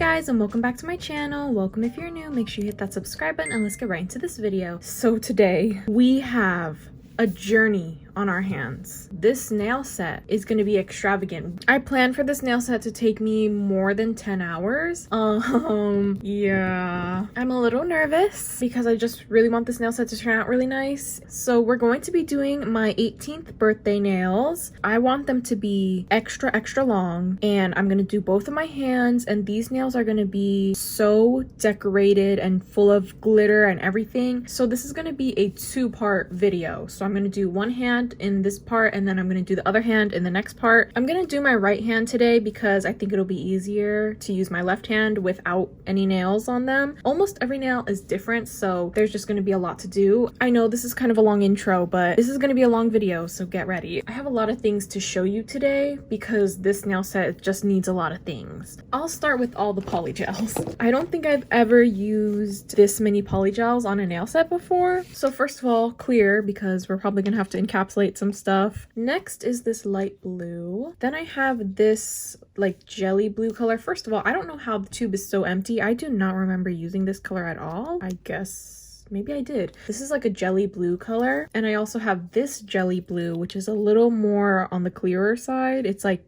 guys, and welcome back to my channel. Welcome if you're new. Make sure you hit that subscribe button and let's get right into this video. So today we have a journey on our hands. This nail set is going to be extravagant. I planned for this nail set to take me more than 10 hours. Yeah. I'm a little nervous because I just really want this nail set to turn out really nice. So we're going to be doing my 18th birthday nails. I want them to be extra long, and I'm going to do both of my hands, and these nails are going to be so decorated and full of glitter and everything. So this is going to be a two-part video. So I'm going to do one hand in this part, and then I'm going to do the other hand in the next part. I'm going to do my right hand today because I think it'll be easier to use my left hand without any nails on them. Almost every nail is different, so there's just going to be a lot to do. I know this is kind of a long intro, but this is going to be a long video, so get ready. I have a lot of things to show you today because this nail set just needs a lot of things. I'll start with all the polygels. I don't think I've ever used this many polygels on a nail set before. So first of all, clear, because we're probably going to have to encapsulate some stuff. Next is this light blue. Then I have this like jelly blue color. First of all, I don't know how the tube is so empty. I do not remember using this color at all. I guess maybe I did. This is like a jelly blue color. And I also have this jelly blue, which is a little more on the clearer side. It's like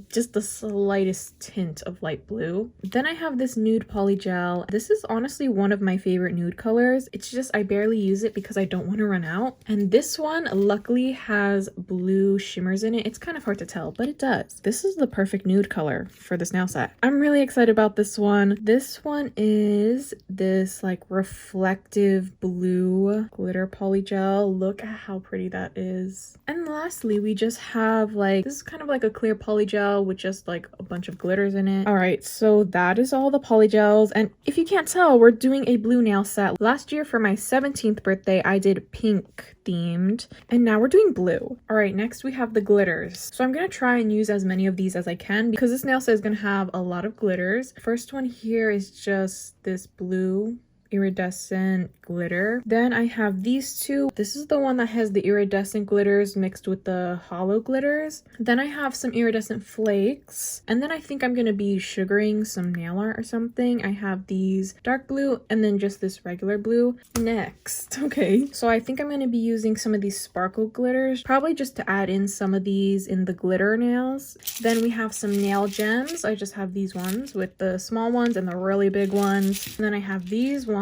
just the slightest tint of light blue. Then I have this nude polygel. This is honestly one of my favorite nude colors. It's just I barely use it because I don't want to run out. And this one luckily has blue shimmers in it. It's kind of hard to tell, but it does. This is the perfect nude color for this nail set. I'm really excited about this one. This one is this like reflective blue glitter polygel. Look at how pretty that is. And lastly, we just have like, this is kind of like a clear polygel with just like a bunch of glitters in it. All right, so that is all the polygels. And if you can't tell, we're doing a blue nail set. Last year for my 17th birthday, I did pink themed, and now we're doing blue. All right, next we have the glitters. So I'm gonna try and use as many of these as I can because this nail set is gonna have a lot of glitters. First one here is just this blue iridescent glitter. Then I have these two. This is the one that has the iridescent glitters mixed with the hollow glitters. Then I have some iridescent flakes, and then I think I'm gonna be sugaring some nail art or something. I have these dark blue and then just this regular blue. Next, okay, so I think I'm gonna be using some of these sparkle glitters, probably just to add in some of these in the glitter nails. Then we have some nail gems. I just have these ones with the small ones and the really big ones. And then I have these ones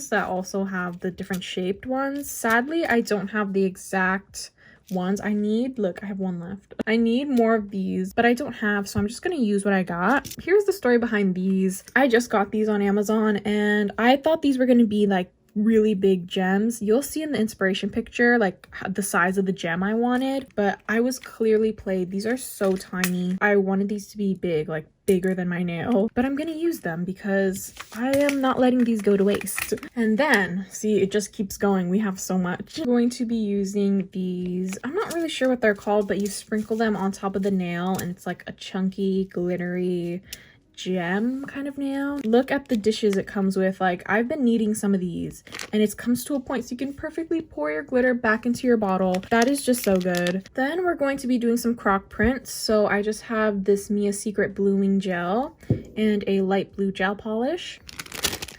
that also have the different shaped ones. Sadly, I don't have the exact ones I need. Look, I have one left. I need more of these, but I don't have, so I'm just gonna use what I got. Here's the story behind these. I just got these on Amazon, and I thought these were gonna be like really big gems. You'll see in the inspiration picture like the size of the gem I wanted, but I was clearly played. These are so tiny. I wanted these to be big, like bigger than my nail, but I'm gonna use them because I am not letting these go to waste. And then see, it just keeps going. We have so much. I'm going to be using these, I'm not really sure what they're called, but you sprinkle them on top of the nail and it's like a chunky glittery gem kind of nail. Look at the dishes it comes with. Like, I've been needing some of these, and it comes to a point so you can perfectly pour your glitter back into your bottle. That is just so good. Then we're going to be doing some croc prints. So I just have this Mia Secret blooming gel and a light blue gel polish.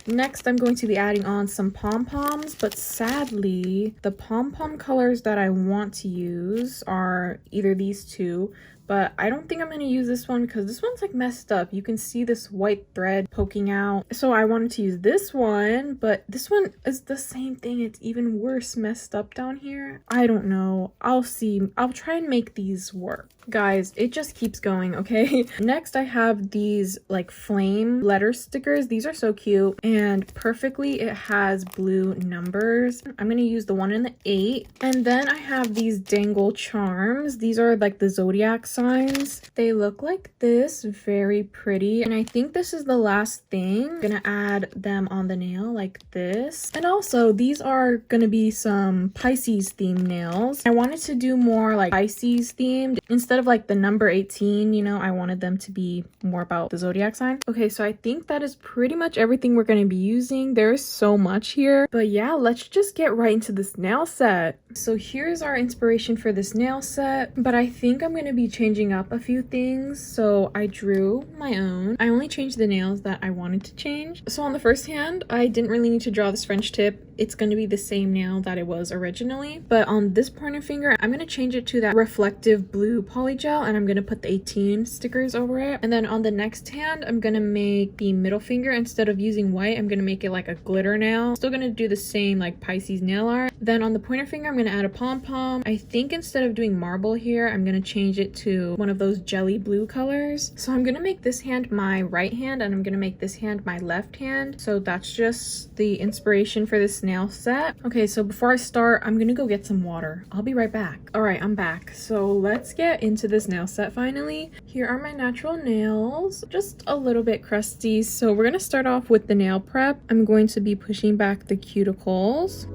Next, I'm going to be adding on some pom-poms, but sadly, the pom-pom colors that I want to use are either these two, but I don't think I'm going to use this one because this one's like messed up. You can see this white thread poking out. So I wanted to use this one, but this one is the same thing. It's even worse messed up down here. I don't know. I'll see. I'll try and make these work. Guys, it just keeps going, okay? Next, I have these like flame letter stickers. These are so cute, and perfectly it has blue numbers. I'm going to use the 1 and the 8. And then I have these dangle charms. These are like the zodiac signs. They look like this, very pretty. And I think this is the last thing. I'm gonna add them on the nail like this. And also, these are gonna be some Pisces themed nails. I wanted to do more like Pisces themed instead of like the number 18, you know. I wanted them to be more about the zodiac sign. Okay, so I think that is pretty much everything we're gonna be using. There's so much here, but yeah, let's just get right into this nail set. So here's our inspiration for this nail set, but I think I'm gonna be changing up a few things, so I drew my own. I only changed the nails that I wanted to change. So on the first hand, I didn't really need to draw this French tip. It's going to be the same nail that it was originally, but on this pointer finger, I'm going to change it to that reflective blue polygel, and I'm going to put the 18 stickers over it. And then on the next hand, I'm going to make the middle finger, instead of using white, I'm going to make it like a glitter nail. Still going to do the same like Pisces nail art. Then on the pointer finger, I'm going to add a pom-pom. I think instead of doing marble here, I'm going to change it to one of those jelly blue colors. So I'm going to make this hand my right hand, and I'm going to make this hand my left hand. So that's just the inspiration for this nail set. Okay, so before I start, I'm gonna go get some water. I'll be right back. All right, I'm back. So let's get into this nail set finally. Here are my natural nails, just a little bit crusty. So we're gonna start off with the nail prep. I'm going to be pushing back the cuticles.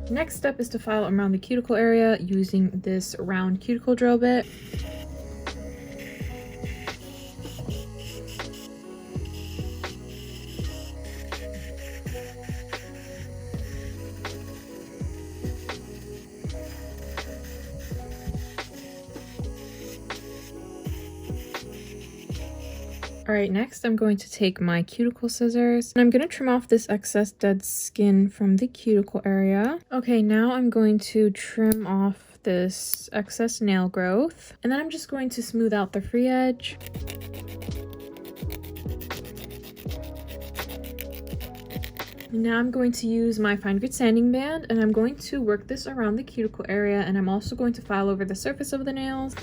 Next step is to file around the cuticle area using this round cuticle drill bit. Alright, next I'm going to take my cuticle scissors and I'm going to trim off this excess dead skin from the cuticle area. Okay, now I'm going to trim off this excess nail growth, and then I'm just going to smooth out the free edge. Now I'm going to use my fine grit sanding band, and I'm going to work this around the cuticle area, and I'm also going to file over the surface of the nails.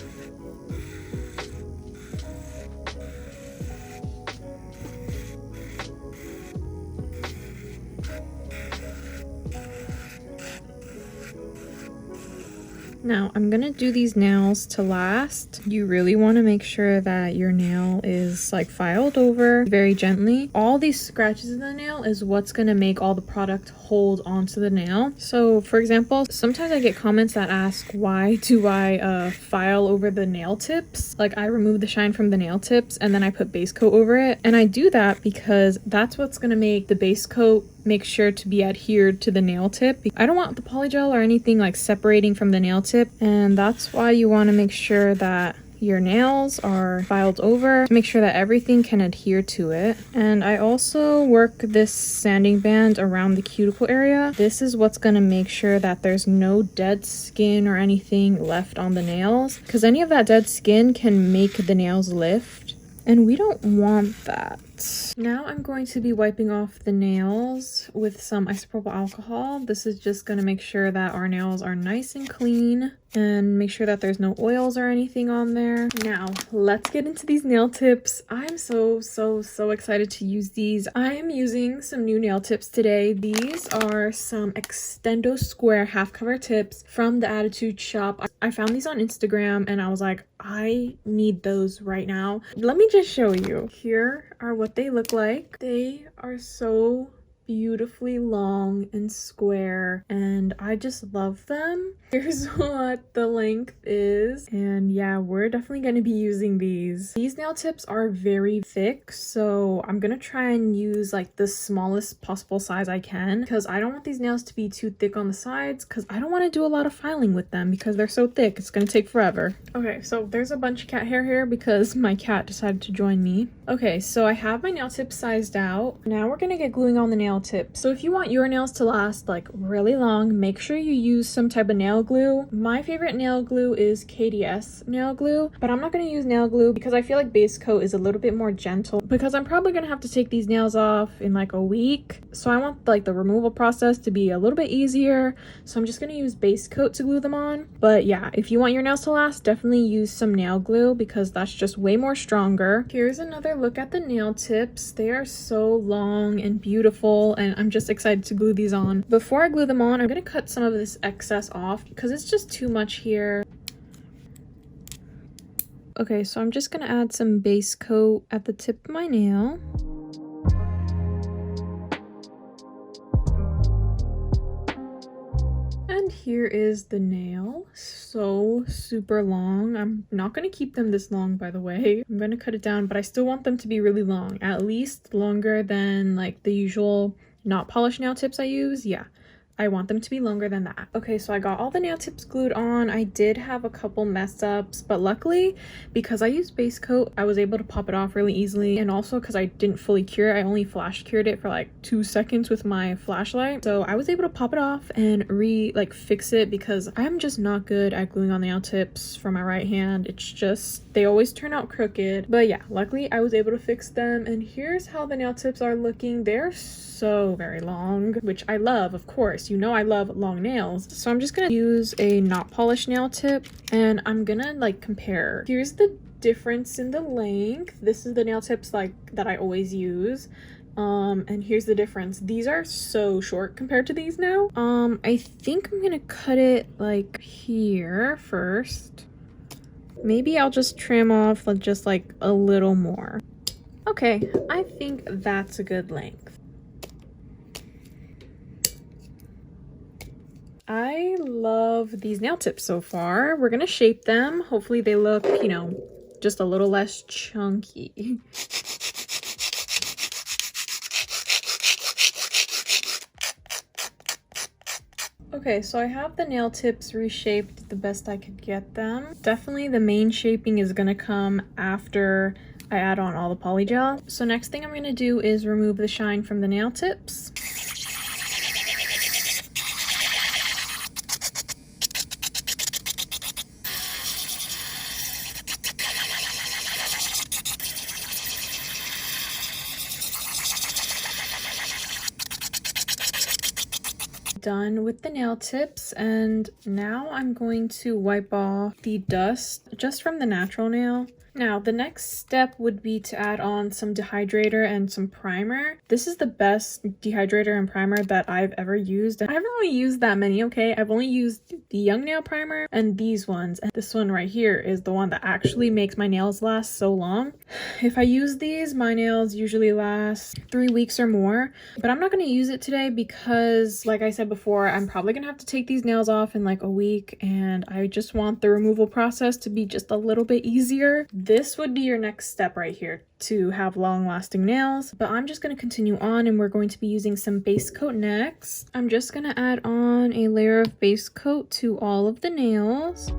Now, I'm gonna do these nails to last. You really want to make sure that your nail is like filed over very gently. All these scratches in the nail is what's gonna make all the product hold onto the nail. So for example, sometimes I get comments that ask, why do I file over the nail tips? Like, I remove the shine from the nail tips and then I put base coat over it. And I do that because that's what's gonna make the base coat make sure to be adhered to the nail tip. I don't want the polygel or anything like separating from the nail tip, and that's why you want to make sure that your nails are filed over to make sure that everything can adhere to it. And I also work this sanding band around the cuticle area. This is what's going to make sure that there's no dead skin or anything left on the nails, because any of that dead skin can make the nails lift, and we don't want that. Now I'm going to be wiping off the nails with some isopropyl alcohol. This is just going to make sure that our nails are nice and clean and make sure that there's no oils or anything on there. Now let's get into these nail tips. I'm so excited to use these. I am using some new nail tips today. These are some Extendo Square half cover tips from the Attitude Shop. I found these on Instagram and I was like, I need those right now. Let me just show you. Here are what they look like. They are so beautifully long and square, and I just love them. Here's what the length is, and yeah, we're definitely going to be using these. These nail tips are very thick, so I'm gonna try and use like the smallest possible size I can, because I don't want these nails to be too thick on the sides, because I don't want to do a lot of filing with them because they're so thick. It's gonna take forever. Okay, so there's a bunch of cat hair here because my cat decided to join me. Okay, so I have my nail tips sized out. Now we're gonna get gluing on the nail tip. So if you want your nails to last like really long, make sure you use some type of nail glue. My favorite nail glue is KDS nail glue, but I'm not going to use nail glue because I feel like base coat is a little bit more gentle, because I'm probably going to have to take these nails off in like a week. So I want like the removal process to be a little bit easier. So I'm just going to use base coat to glue them on. But yeah, if you want your nails to last, definitely use some nail glue because that's just way more stronger. Here's another look at the nail tips. They are so long and beautiful, and I'm just excited to glue these on. Before I glue them on, I'm going to cut some of this excess off because it's just too much here. Okay, so I'm just going to add some base coat at the tip of my nail. here is the nail. So super long. I'm not going to keep them this long, by the way. I'm going to cut it down, but I still want them to be really long, at least longer than like the usual NotPolish nail tips I use. Yeah, I want them to be longer than that. Okay, so I got all the nail tips glued on. I did have a couple mess ups, but luckily, because I used base coat, I was able to pop it off really easily. And also because I didn't fully cure it, I only flash cured it for like 2 seconds with my flashlight. So I was able to pop it off and fix it, because I'm just not good at gluing on nail tips from my right hand. It's just, they always turn out crooked. But yeah, luckily I was able to fix them. And here's how the nail tips are looking. They're so very long, which I love, of course. You know I love long nails. So I'm just gonna use a NotPolish nail tip and I'm gonna like compare. Here's the difference in the length. This is the nail tips like that I always use. And here's the difference. These are so short compared to these now. I think I'm gonna cut it like here first. Maybe I'll just trim off just like a little more. Okay, I think that's a good length. I love these nail tips so far. We're gonna shape them. Hopefully they look, you know, just a little less chunky. Okay, so I have the nail tips reshaped the best I could get them. Definitely the main shaping is gonna come after I add on all the polygel. So next thing I'm gonna do is remove the shine from the nail tips. Done with the nail tips, and now I'm going to wipe off the dust just from the natural nail. Now the next step would be to add on some dehydrator and some primer. This is the best dehydrator and primer that I've ever used. I haven't really used that many, okay? I've only used the Young Nail primer and these ones. And this one right here is the one that actually makes my nails last so long. If I use these, my nails usually last 3 weeks or more. But I'm not going to use it today because, like I said before, I'm probably going to have to take these nails off in like a week. And I just want the removal process to be just a little bit easier. This would be your next step right here to have long-lasting nails, but I'm just going to continue on and we're going to be using some base coat next. I'm just going to add on a layer of base coat to all of the nails.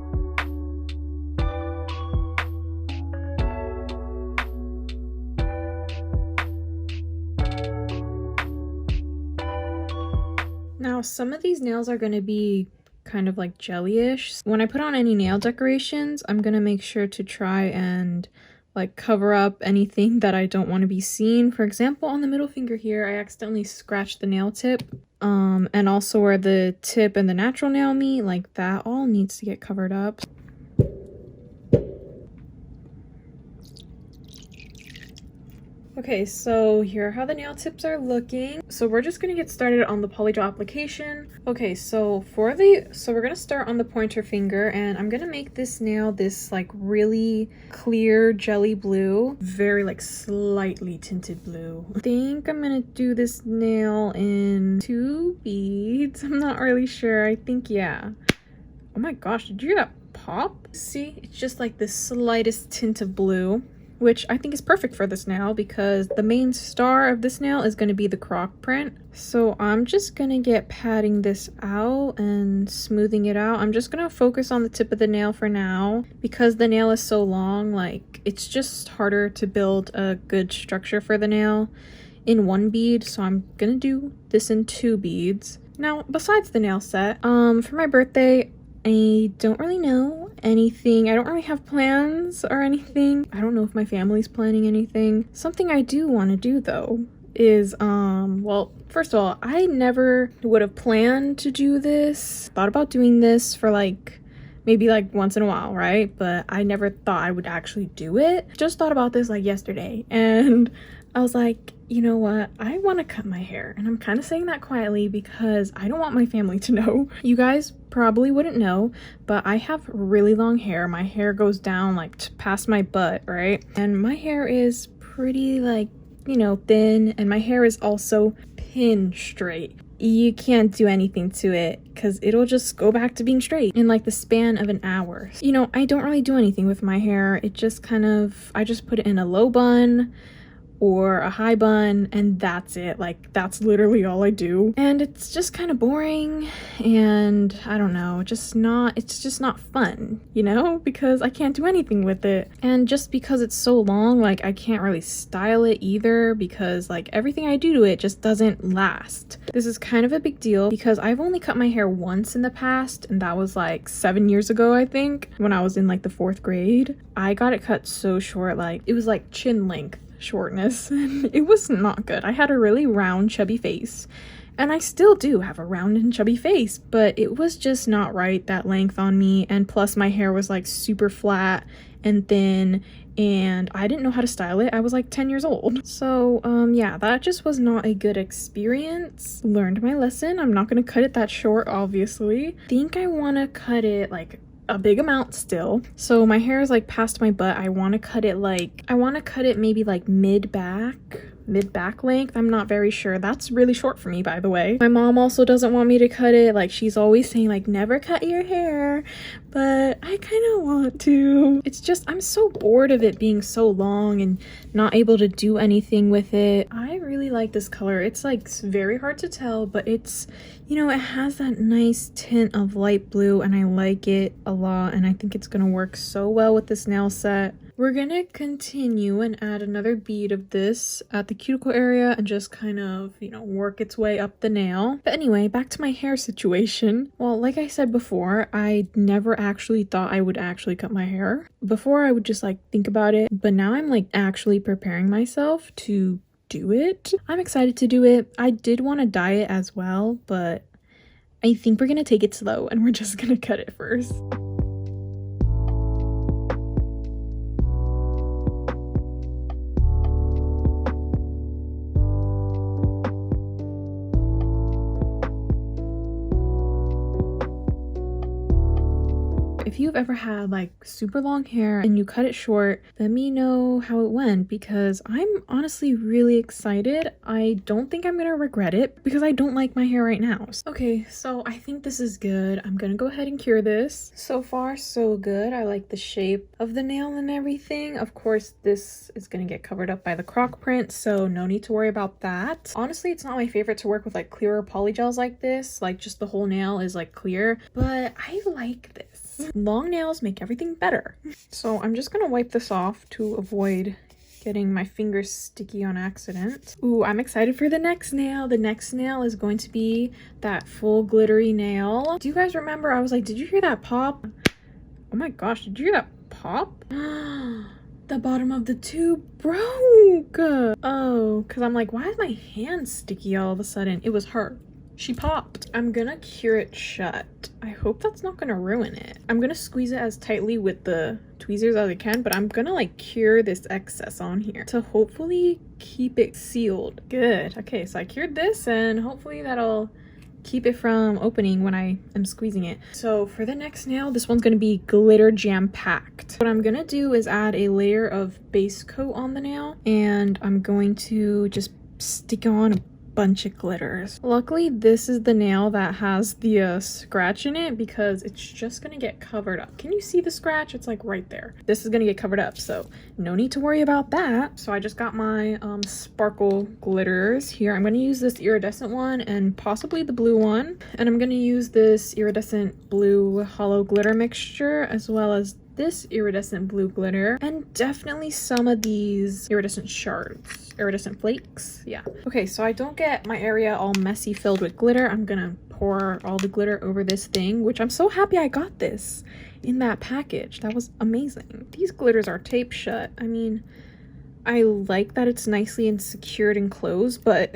Now, some of these nails are going to be kind of like jelly-ish. When I put on any nail decorations, I'm gonna make sure to try and like cover up anything that I don't want to be seen. For example, on the middle finger here, I accidentally scratched the nail tip. And also where the tip and the natural nail meet, like that all needs to get covered up. Okay, so here are how the nail tips are looking. So we're just gonna get started on the polygel application. Okay, so we're gonna start on the pointer finger, and I'm gonna make this nail this like really clear jelly blue, very like slightly tinted blue. I think I'm gonna do this nail in 2 beads. I'm not really sure. I think, yeah. Oh my gosh, did you hear that pop? See, it's just like the slightest tint of blue, which I think is perfect for this nail because the main star of this nail is going to be the croc print. So I'm just going to get patting this out and smoothing it out. I'm just going to focus on the tip of the nail for now because the nail is so long, like it's just harder to build a good structure for the nail in 1 bead. So I'm going to do this in 2 beads. Now, besides the nail set, for my birthday, I don't really know anything. I don't really have plans or anything. I don't know if my family's planning anything. Something I do want to do though is, well, first of all, I never would have planned to do this. Thought about doing this for like, maybe like once in a while, right? But I never thought I would actually do it. Just thought about this like yesterday and I was like, you know what? I want to cut my hair. And I'm kind of saying that quietly because I don't want my family to know. You guys probably wouldn't know, but I have really long hair. My hair goes down like past my butt, right? And my hair is pretty like, you know, thin, and my hair is also pin straight. you can't do anything to it because it'll just go back to being straight in like the span of an hour. You know, I don't really do anything with my hair. It just kind of, I just put it in a low bun or a high bun, and that's it. Like, that's literally all I do, and it's just kind of boring, and I don't know, it's just not fun, you know, because I can't do anything with it. And just because it's so long, like, I can't really style it either, because like everything I do to it just doesn't last. This is kind of a big deal because I've only cut my hair once in the past, and that was like 7 years ago, I think, when I was in like the 4th grade. I got it cut so short, like it was like chin length shortness, and it was not good. I had a really round, chubby face, and I still do have a round and chubby face, but it was just not right, that length on me. And plus my hair was like super flat and thin, and I didn't know how to style it. I was like 10 years old. So yeah, that just was not a good experience. Learned my lesson. I'm not gonna cut it that short, obviously. Think I want to cut it like a big amount still. So my hair is like past my butt. I want to cut it maybe like mid back length. I'm not very sure. That's really short for me, by the way. My mom also doesn't want me to cut it. Like, she's always saying like never cut your hair, but I kind of want to. It's just, I'm so bored of it being so long and not able to do anything with it. I really like this color. It's like very hard to tell, but it's, you know, it has that nice tint of light blue, and I like it a lot, and I think it's gonna work so well with this nail set. We're gonna continue and add another bead of this at the cuticle area and just kind of, you know, work its way up the nail. But anyway, back to my hair situation. Well, like I said before, I never actually thought I would actually cut my hair. Before, I would just like think about it, but now I'm like actually preparing myself to do it. I'm excited to do it. I did want to dye it as well, but I think we're gonna take it slow and we're just gonna cut it first. If you've ever had like super long hair and you cut it short, let me know how it went, because I'm honestly really excited. I don't think I'm gonna regret it because I don't like my hair right now. Okay, so I think this is good. I'm gonna go ahead and cure this. So far, so good. I like the shape of the nail and everything. Of course, this is gonna get covered up by the croc print, so no need to worry about that. Honestly, it's not my favorite to work with like clearer polygels like this, like just the whole nail is like clear, but I like this. Long nails make everything better. So I'm just gonna wipe this off to avoid getting my fingers sticky on accident. Ooh, I'm excited for the next nail. The next nail is going to be that full glittery nail. Do you guys remember? I was like, did you hear that pop? Oh my gosh, did you hear that pop? The bottom of the tube broke. Oh, because I'm like, why is my hand sticky all of a sudden? It was her. She popped. I'm gonna cure it shut. I hope that's not gonna ruin it. I'm gonna squeeze it as tightly with the tweezers as I can, but I'm gonna like cure this excess on here to hopefully keep it sealed. Good. Okay, so I cured this, and hopefully that'll keep it from opening when I am squeezing it. So for the next nail, this one's gonna be glitter jam packed. What I'm gonna do is add a layer of base coat on the nail, and I'm going to just stick on a bunch of glitters. Luckily, this is the nail that has the scratch in it, because it's just gonna get covered up. Can you see the scratch? It's like right there. This is gonna get covered up, so no need to worry about that. So I just got my sparkle glitters here. I'm gonna use this iridescent one and possibly the blue one, and I'm gonna use this iridescent blue hollow glitter mixture, as well as this iridescent blue glitter, and definitely some of these iridescent shards, iridescent flakes. Yeah. Okay, so I don't get my area all messy filled with glitter. I'm gonna pour all the glitter over this thing, which I'm so happy I got this in that package. That was amazing. These glitters are taped shut. I mean, I like that it's nicely and secured and closed, but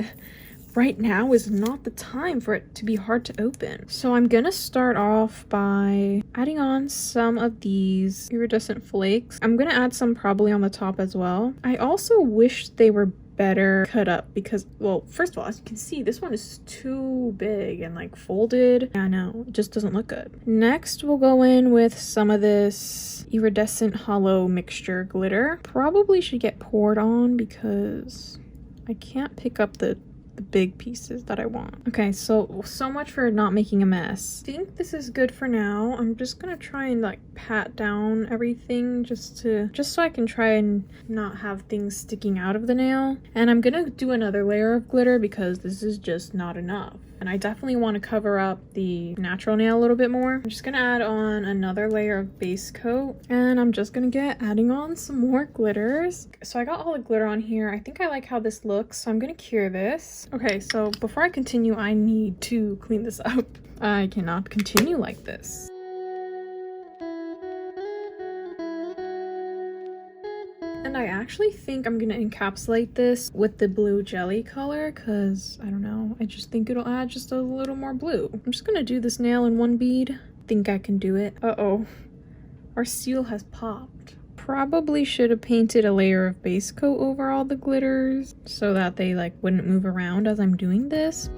right now is not the time for it to be hard to open. So I'm gonna start off by adding on some of these iridescent flakes. I'm gonna add some probably on the top as well. I also wish they were better cut up because, well, first of all, as you can see, this one is too big and like folded. I know, it just doesn't look good. Next, we'll go in with some of this iridescent hollow mixture glitter. Probably should get poured on because I can't pick up the the big pieces that I want. Okay, so much for not making a mess. I think this is good for now. I'm just gonna try and like pat down everything just so I can try and not have things sticking out of the nail. And I'm gonna do another layer of glitter because this is just not enough. And I definitely want to cover up the natural nail a little bit more. I'm just gonna add on another layer of base coat, and I'm just gonna get adding on some more glitters. So I got all the glitter on here. I think I like how this looks, so I'm gonna cure this. Okay, so before I continue, I need to clean this up. I cannot continue like this. And I actually think I'm gonna encapsulate this with the blue jelly color because, I don't know, I just think it'll add just a little more blue. I'm just gonna do this nail in one bead. Think I can do it. Uh-oh, our seal has popped. Probably should have painted a layer of base coat over all the glitters so that they like wouldn't move around as I'm doing this.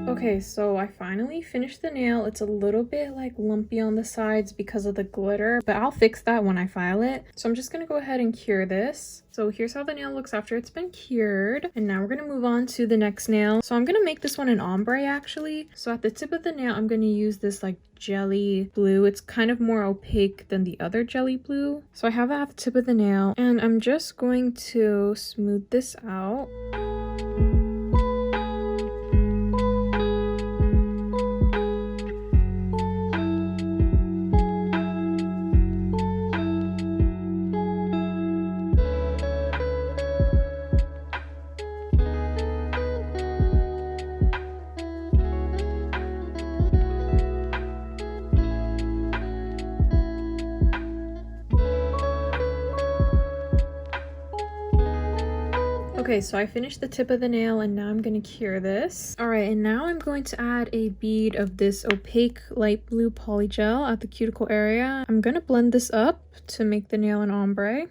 Okay, so I finally finished the nail. It's a little bit like lumpy on the sides because of the glitter, but I'll fix that when I file it. So I'm just gonna go ahead and cure this. So here's how the nail looks after it's been cured. And now we're gonna move on to the next nail. So I'm gonna make this one an ombre actually. So at the tip of the nail, I'm gonna use this like jelly blue. It's kind of more opaque than the other jelly blue. So I have that at the tip of the nail, and I'm just going to smooth this out. Okay, so I finished the tip of the nail and now I'm going to cure this. All right, and now I'm going to add a bead of this opaque light blue polygel at the cuticle area. I'm going to blend this up to make the nail an ombre.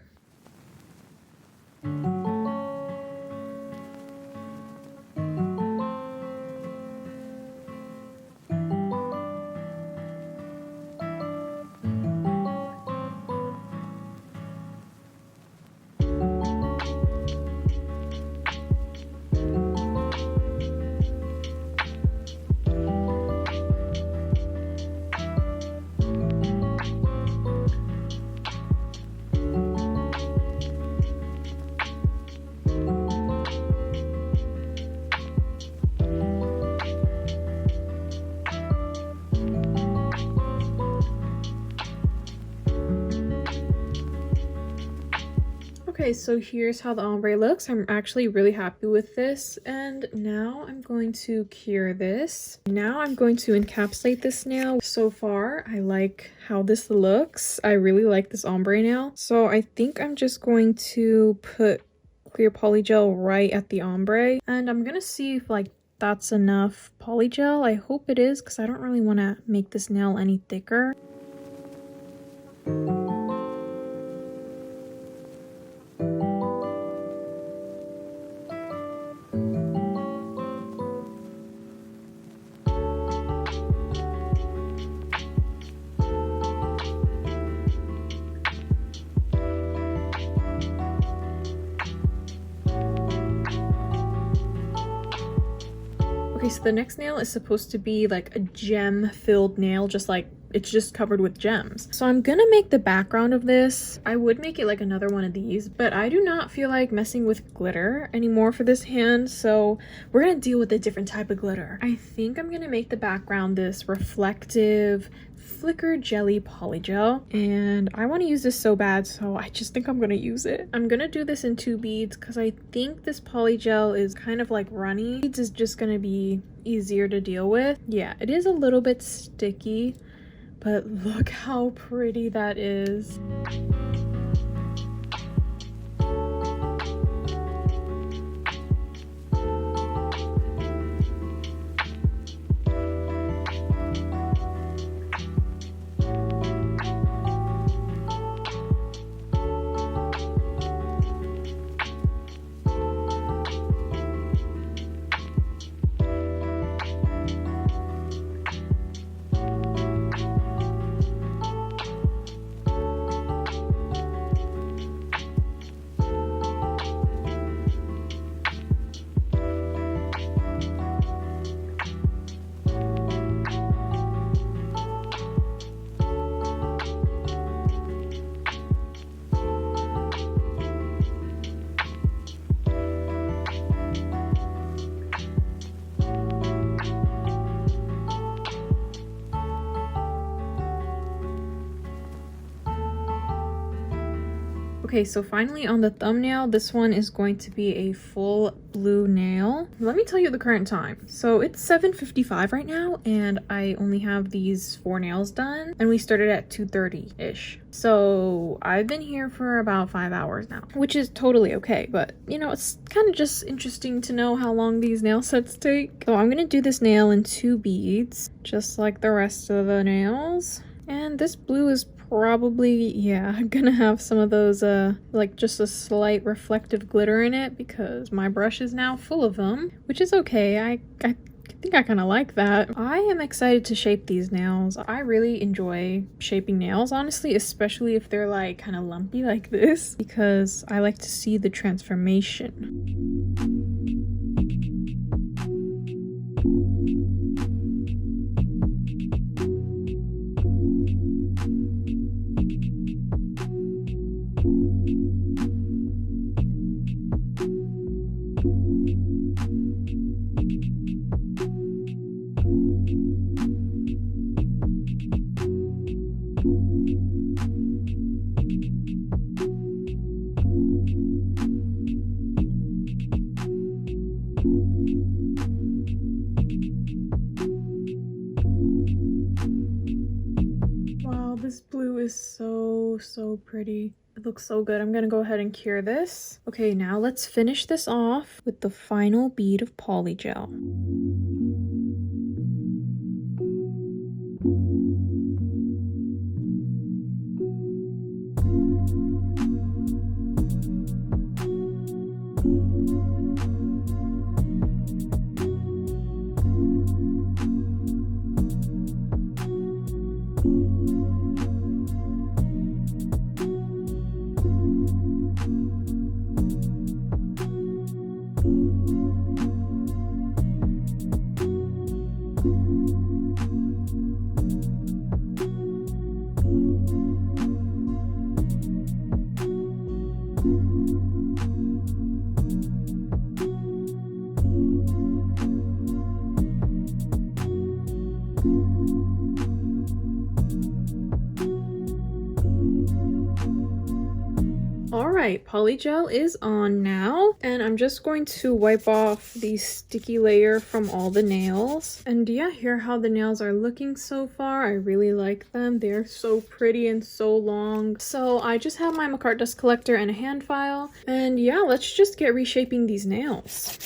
Okay, so here's how the ombre looks. I'm actually really happy with this, and now I'm going to cure this. Now I'm going to encapsulate this nail. So far, I like how this looks. I really like this ombre nail. So I think I'm just going to put clear polygel right at the ombre, and I'm gonna see if like that's enough polygel. I hope it is because I don't really want to make this nail any thicker. Okay, so the next nail is supposed to be like a gem-filled nail, just like it's just covered with gems. So I'm gonna make the background of this. I would make it like another one of these, but I do not feel like messing with glitter anymore for this hand, so we're gonna deal with a different type of glitter. I think I'm gonna make the background this reflective flicker jelly polygel, and I want to use this so bad, so I just think I'm gonna use it. I'm gonna do this in 2 beads because I think this polygel is kind of like runny. Beads is just gonna be easier to deal with. Yeah, it is a little bit sticky, but look how pretty that is. Okay, so finally on the thumbnail, this one is going to be a full blue nail. Let me tell you the current time. So it's 7:55 right now, and I only have these 4 nails done, and we started at 2:30-ish. So I've been here for about 5 hours now, which is totally okay, but you know, it's kind of just interesting to know how long these nail sets take. So I'm gonna do this nail in 2 beads, just like the rest of the nails. And this blue is probably, yeah, gonna have some of those like just a slight reflective glitter in it because my brush is now full of them, which is okay. I think I kind of like that. I am excited to shape these nails. I really enjoy shaping nails, honestly, especially if they're like kind of lumpy like this, because I like to see the transformation. This blue is so pretty. It looks so good. I'm gonna go ahead and cure this. Okay, now let's finish this off with the final bead of polygel. Alright, polygel is on now, and I'm just going to wipe off the sticky layer from all the nails. And yeah, here how the nails are looking so far. I really like them. They're so pretty and so long. So I just have my Makartt dust collector and a hand file, and yeah, let's just get reshaping these nails.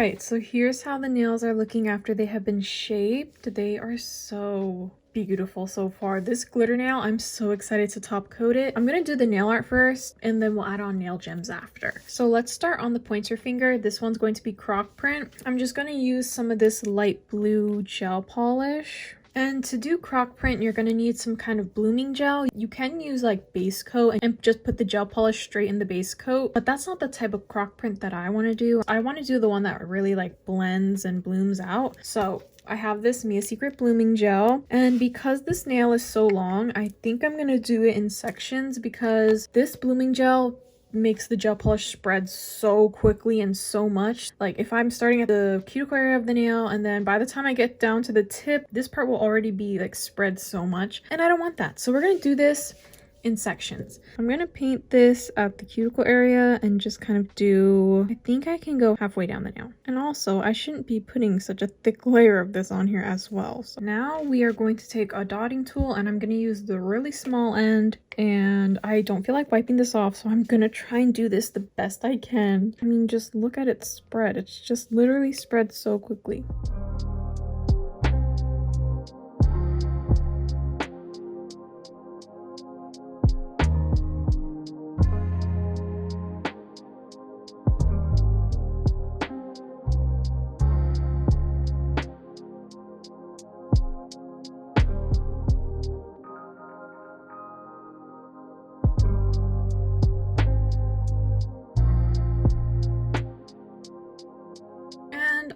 Alright, so here's how the nails are looking after they have been shaped. They are so beautiful so far. This glitter nail, I'm so excited to top coat it. I'm gonna do the nail art first and then we'll add on nail gems after. So let's start on the pointer finger. This one's going to be croc print. I'm just gonna use some of this light blue gel polish. And to do croc print, you're going to need some kind of blooming gel. You can use like base coat and just put the gel polish straight in the base coat, but that's not the type of croc print that I want to do. I want to do the one that really like blends and blooms out. So I have this Mia Secret blooming gel, and because this nail is so long, I think I'm going to do it in sections because this blooming gel makes the gel polish spread so quickly and so much. Like if I'm starting at the cuticle area of the nail and then by the time I get down to the tip, this part will already be like spread so much, and I don't want that. So we're gonna do this in sections. I'm gonna paint this at the cuticle area and just kind of do, I think I can go halfway down the nail. And also I shouldn't be putting such a thick layer of this on here as well. So now we are going to take a dotting tool and I'm gonna use the really small end, and I don't feel like wiping this off, so I'm gonna try and do this the best I can. I mean, just look at it spread. It's just literally spread so quickly.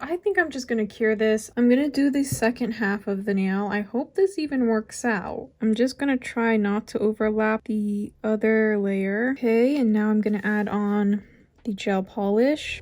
I think I'm just gonna cure this. I'm gonna do the second half of the nail. I hope this even works out. I'm just gonna try not to overlap the other layer. Okay, and now I'm gonna add on the gel polish.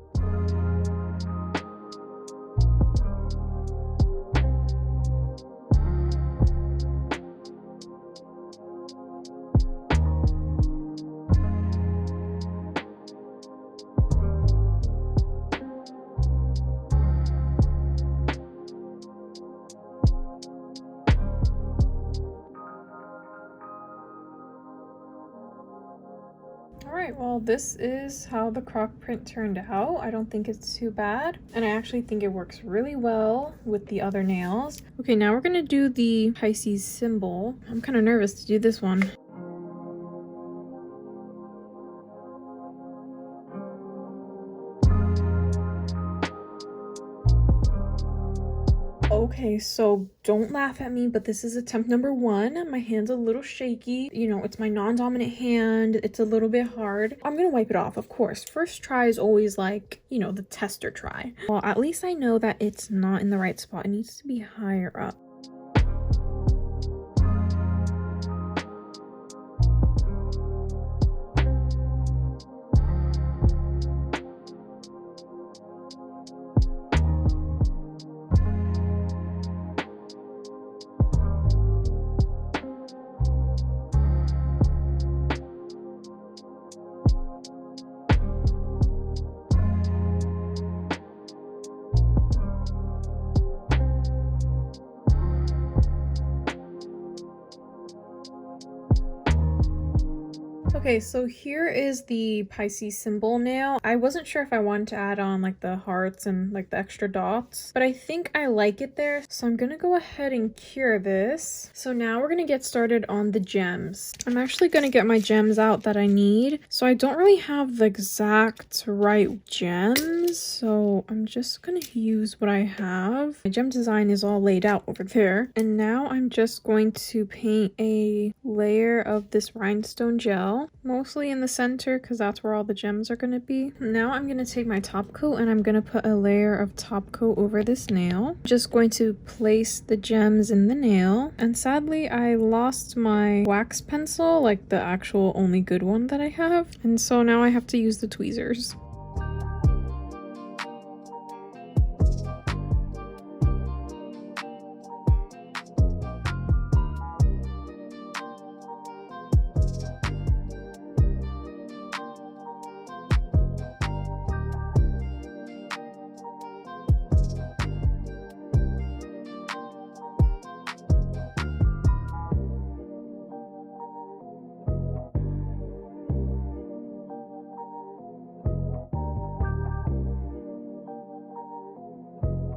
Alright, well this is how the croc print turned out. I don't think it's too bad, and I actually think it works really well with the other nails. Okay, now we're gonna do the Pisces symbol. I'm kind of nervous to do this one. Okay, so don't laugh at me, but this is attempt number 1. My hand's a little shaky. You know, it's my non-dominant hand. It's a little bit hard. I'm gonna wipe it off, of course. First try is always like, you know, the tester try. Well, at least I know that it's not in the right spot. It needs to be higher up. Okay, so here is the Pisces symbol nail. I wasn't sure if I wanted to add on like the hearts and like the extra dots, but I think I like it there. So I'm gonna go ahead and cure this. So now we're gonna get started on the gems. I'm actually gonna get my gems out that I need. So I don't really have the exact right gems, so I'm just gonna use what I have. My gem design is all laid out over there. And now I'm just going to paint a layer of this rhinestone gel, mostly in the center because that's where all the gems are going to be. Now I'm going to take my top coat and I'm going to put a layer of top coat over this nail. Just going to place the gems in the nail. And sadly I lost my wax pencil, like the actual only good one that I have. And so now I have to use the tweezers.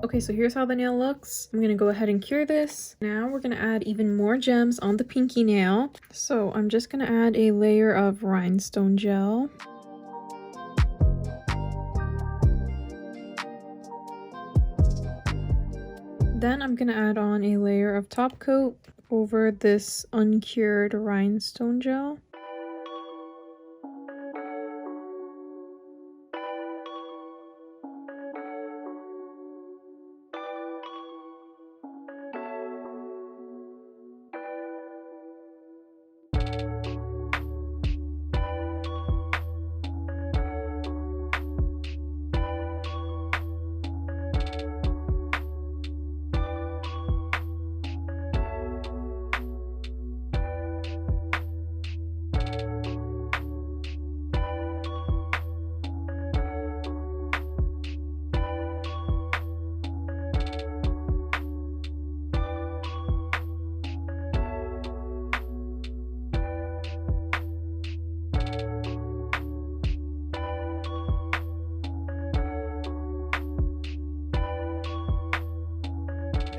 Okay, so here's how the nail looks. I'm gonna go ahead and cure this. Now we're gonna add even more gems on the pinky nail. So I'm just gonna add a layer of rhinestone gel. Then I'm gonna add on a layer of top coat over this uncured rhinestone gel.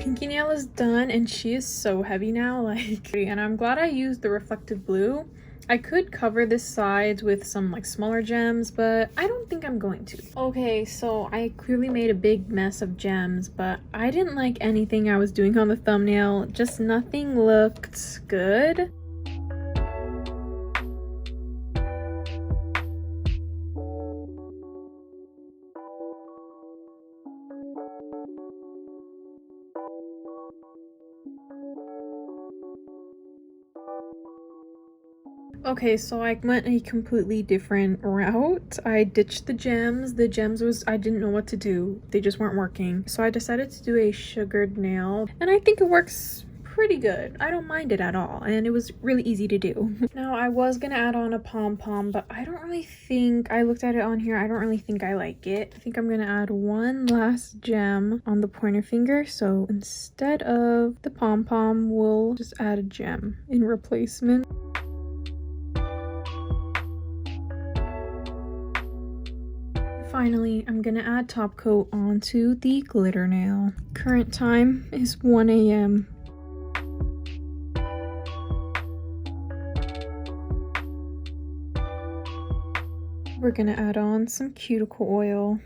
Pinky nail is done and she is so heavy now, like, and I'm glad I used the reflective blue. I could cover this sides with some like smaller gems, but I don't think I'm going to. Okay, so I clearly made a big mess of gems, but I didn't like anything I was doing on the thumbnail. Just nothing looked good. Okay, so I went a completely different route. I ditched the gems. The gems I didn't know what to do. They just weren't working. So I decided to do a sugared nail, and I think it works pretty good. I don't mind it at all, and it was really easy to do. Now, I was gonna add on a pom-pom, but I don't really think, I looked at it on here, I don't really think I like it. I think I'm gonna add one last gem on the pointer finger, so instead of the pom-pom, we'll just add a gem in replacement. Finally, I'm gonna add top coat onto the glitter nail. Current time is 1 a.m. We're gonna add on some cuticle oil.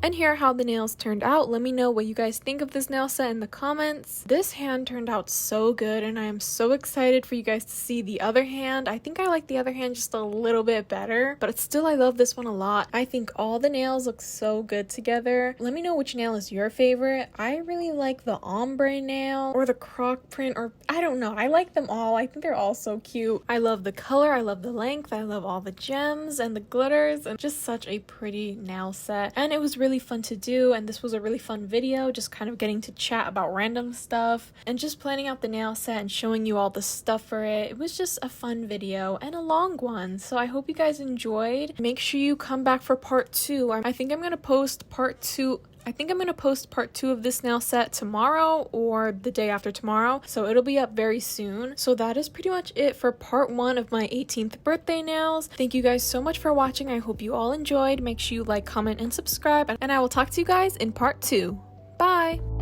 And here are how the nails turned out. Let me know what you guys think of this nail set in the comments. This hand turned out so good, and I am so excited for you guys to see the other hand. I think I like the other hand just a little bit better, but still I love this one a lot. I think all the nails look so good together. Let me know which nail is your favorite. I really like the ombre nail or the croc print, or I don't know. I like them all. I think they're all so cute. I love the color. I love the length. I love all the gems and the glitters, and just such a pretty nail set. And it was really fun to do, and this was a really fun video, just kind of getting to chat about random stuff and just planning out the nail set and showing you all the stuff for it. It was just a fun video and a long one, so I hope you guys enjoyed. Make sure you come back for part 2. I think I'm gonna post part 2. I think I'm going to post part 2 of this nail set tomorrow or the day after tomorrow, so it'll be up very soon. So that is pretty much it for part 1 of my 18th birthday nails. Thank you guys so much for watching. I hope you all enjoyed. Make sure you like, comment, and subscribe, and I will talk to you guys in part 2. Bye!